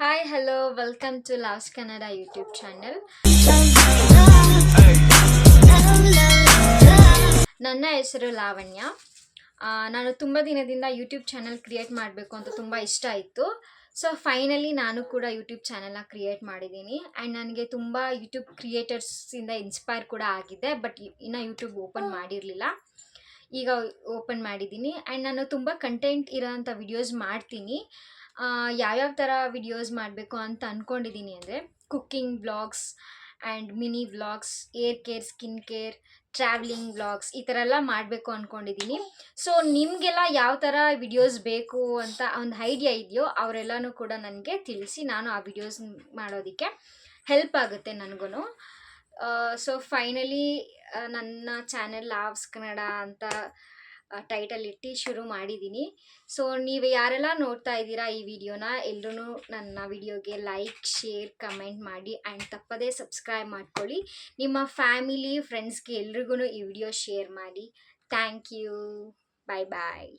Hi hello welcome to Lavs Kannada YouTube channel. ನನ್ನ ಹೆಸರು ಲಾವಣ್ಯ. ನಾನು ತುಂಬ ದಿನದಿಂದ ಯೂಟ್ಯೂಬ್ ಚಾನಲ್ ಕ್ರಿಯೇಟ್ ಮಾಡಬೇಕು ಅಂತ ತುಂಬ ಇಷ್ಟ ಇತ್ತು. ಸೊ ಫೈನಲಿ ನಾನು ಕೂಡ ಯೂಟ್ಯೂಬ್ ಚಾನಲ್ನ ಕ್ರಿಯೇಟ್ ಮಾಡಿದ್ದೀನಿ. ಆ್ಯಂಡ್ ನನಗೆ ತುಂಬ ಯೂಟ್ಯೂಬ್ ಕ್ರಿಯೇಟರ್ಸಿಂದ ಇನ್ಸ್ಪೈರ್ ಕೂಡ ಆಗಿದೆ. ಬಟ್ ಇನ್ನೂ ಯೂಟ್ಯೂಬ್ ಓಪನ್ ಮಾಡಿರಲಿಲ್ಲ, ಈಗ ಓಪನ್ ಮಾಡಿದ್ದೀನಿ. ಆ್ಯಂಡ್ ನಾನು ತುಂಬ ಕಂಟೆಂಟ್ ಇರೋಂಥ ವಿಡಿಯೋಸ್ ಮಾಡ್ತೀನಿ. ಯಾವ್ಯಾವ ಥರ ವಿಡಿಯೋಸ್ ಮಾಡಬೇಕು ಅಂತ ಅಂದ್ಕೊಂಡಿದ್ದೀನಿ ಅಂದರೆ cooking vlogs and mini vlogs, air care, skin care, travelling vlogs ಈ ಥರ ಎಲ್ಲ ಮಾಡಬೇಕು ಅಂದ್ಕೊಂಡಿದ್ದೀನಿ. ಸೊ ನಿಮಗೆಲ್ಲ ಯಾವ ಥರ ವಿಡಿಯೋಸ್ ಬೇಕು ಅಂತ ಒಂದು ಐಡಿಯಾ ಇದೆಯೋ ಅವರೆಲ್ಲನೂ ಕೂಡ ನನಗೆ ತಿಳಿಸಿ. ನಾನು ಆ ವಿಡಿಯೋಸ್ ಮಾಡೋದಕ್ಕೆ ಹೆಲ್ಪ್ ಆಗುತ್ತೆ ನನಗೂ. ಸೊ ಫೈನಲಿ ನನ್ನ ಚಾನೆಲ್ ಲಾವ್ಸ್ ಕನ್ನಡ ಅಂತ ಟೈಟಲ್ ಇಟ್ಟು ಶುರು ಮಾಡಿದ್ದೀನಿ. ಸೊ ನೀವು ಯಾರೆಲ್ಲ ನೋಡ್ತಾ ಇದ್ದೀರಾ ಈ ವಿಡಿಯೋನ, ಎಲ್ಲರೂ ನನ್ನ ವಿಡಿಯೋಗೆ ಲೈಕ್, ಶೇರ್, ಕಮೆಂಟ್ ಮಾಡಿ ಆ್ಯಂಡ್ ತಪ್ಪದೇ ಸಬ್ಸ್ಕ್ರೈಬ್ ಮಾಡ್ಕೊಳ್ಳಿ. ನಿಮ್ಮ ಫ್ಯಾಮಿಲಿ, ಫ್ರೆಂಡ್ಸ್ಗೆ ಎಲ್ರಿಗೂ ಈ ವಿಡಿಯೋ ಶೇರ್ ಮಾಡಿ. Thank you. Bye bye.